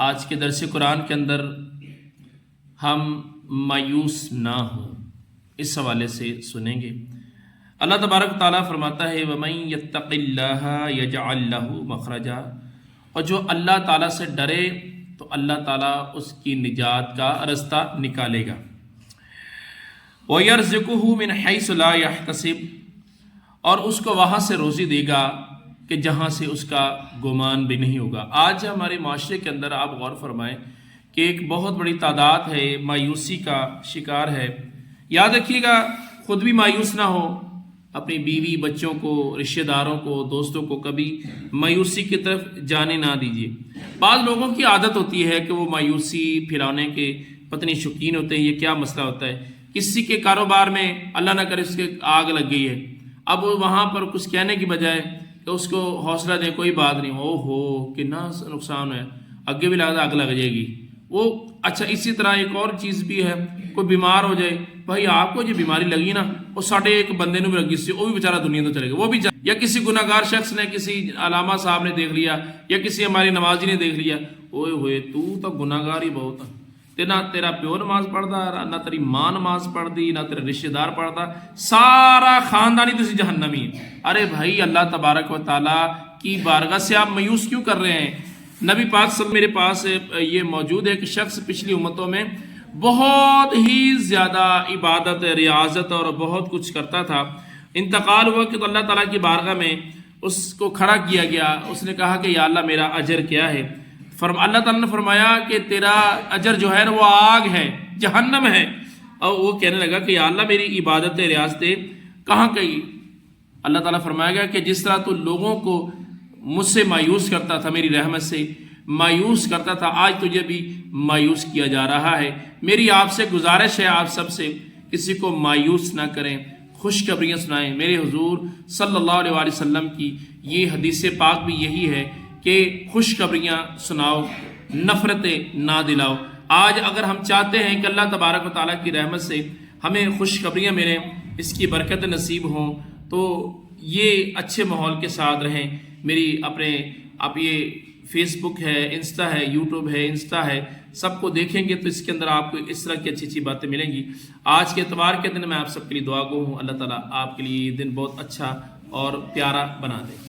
آج کے درس قرآن کے اندر ہم مایوس نہ ہوں، اس حوالے سے سنیں گے۔ اللہ تبارک تعالیٰ فرماتا ہے وَمَن يَتَّقِ اللَّهَ يَجْعَلْ لَهُ مَخْرَجًا، اور جو اللہ تعالیٰ سے ڈرے تو اللہ تعالیٰ اس کی نجات کا رستہ نکالے گا۔ وَيَرْزِقُهُ مِنْ حَيْثُ لَا يَحْتَسِبُ، اور اس کو وہاں سے روزی دے گا کہ جہاں سے اس کا گمان بھی نہیں ہوگا۔ آج ہمارے معاشرے کے اندر آپ غور فرمائیں کہ ایک بہت بڑی تعداد ہے مایوسی کا شکار ہے۔ یاد رکھیے گا، خود بھی مایوس نہ ہو، اپنی بیوی بچوں کو، رشتہ داروں کو، دوستوں کو کبھی مایوسی کی طرف جانے نہ دیجیے۔ بعض لوگوں کی عادت ہوتی ہے کہ وہ مایوسی پھیلانے کے پتنی شوقین ہوتے ہیں۔ یہ کیا مسئلہ ہوتا ہے؟ کسی کے کاروبار میں اللہ نہ کرے اس کے آگ لگ گئی ہے، اب وہ وہاں پر کچھ کہنے کی بجائے کہ اس کو حوصلہ دیں، کوئی بات نہیں، او ہو کتنا نقصان ہے، آگے بھی لگتا آگ لگ جائے گی وہ۔ اچھا، اسی طرح ایک اور چیز بھی ہے، کوئی بیمار ہو جائے، بھائی آپ کو جو بیماری لگی نا وہ ساڑھے ایک بندے نے بھی لگی سی، وہ بھی بیچارہ دنیا تو چلے گا، وہ بھی یا کسی گناہ گار شخص نے، کسی علامہ صاحب نے دیکھ لیا، یا کسی ہماری نمازی نے دیکھ لیا، اوئے ہوئے تو گناہ گار ہی بہت ہے، نہ تیرا پیو نماز پڑھتا، نہ تیری ماں نماز پڑھتی، نہ تیرے رشتہ دار پڑھتا، سارا خاندانی تسی جہنمی ہے۔ ارے بھائی، اللہ تبارک و تعالیٰ کی بارگاہ سے آپ مایوس کیوں کر رہے ہیں؟ نبی پاک صلی میرے پاس یہ موجود ہے کہ شخص پچھلی امتوں میں بہت ہی زیادہ عبادت، ریاضت اور بہت کچھ کرتا تھا، انتقال ہوا کہ تو اللہ تعالیٰ کی بارگاہ میں اس کو کھڑا کیا گیا۔ اس نے کہا کہ یا اللہ میرا اجر کیا ہے؟ اللہ تعالیٰ نے فرمایا کہ تیرا اجر جو ہے نا وہ آگ ہے، جہنم ہے۔ اور وہ کہنے لگا کہ یا اللہ میری عبادت ریاضتیں کہاں گئی؟ اللہ تعالیٰ فرمایا گیا کہ جس طرح تو لوگوں کو مجھ سے مایوس کرتا تھا، میری رحمت سے مایوس کرتا تھا، آج تجھے بھی مایوس کیا جا رہا ہے۔ میری آپ سے گزارش ہے، آپ سب سے، کسی کو مایوس نہ کریں، خوشخبریاں سنائیں۔ میرے حضور صلی اللہ علیہ وآلہ وسلم کی یہ حدیث پاک بھی یہی ہے کہ خوشخبریاں سناؤ، نفرتیں نہ دلاؤ۔ آج اگر ہم چاہتے ہیں کہ اللہ تبارک و تعالیٰ کی رحمت سے ہمیں خوشخبریاں ملیں، اس کی برکت نصیب ہوں، تو یہ اچھے ماحول کے ساتھ رہیں۔ میری آپ یہ فیس بک ہے، انسٹا ہے، یوٹیوب ہے، انسٹا ہے، سب کو دیکھیں گے تو اس کے اندر آپ کو اس طرح کی اچھی اچھی باتیں ملیں گی۔ آج کے اتوار کے دن میں آپ سب کے لیے دعا گو ہوں، اللہ تعالیٰ آپ کے لیے یہ دن بہت اچھا اور پیارا بنا دے۔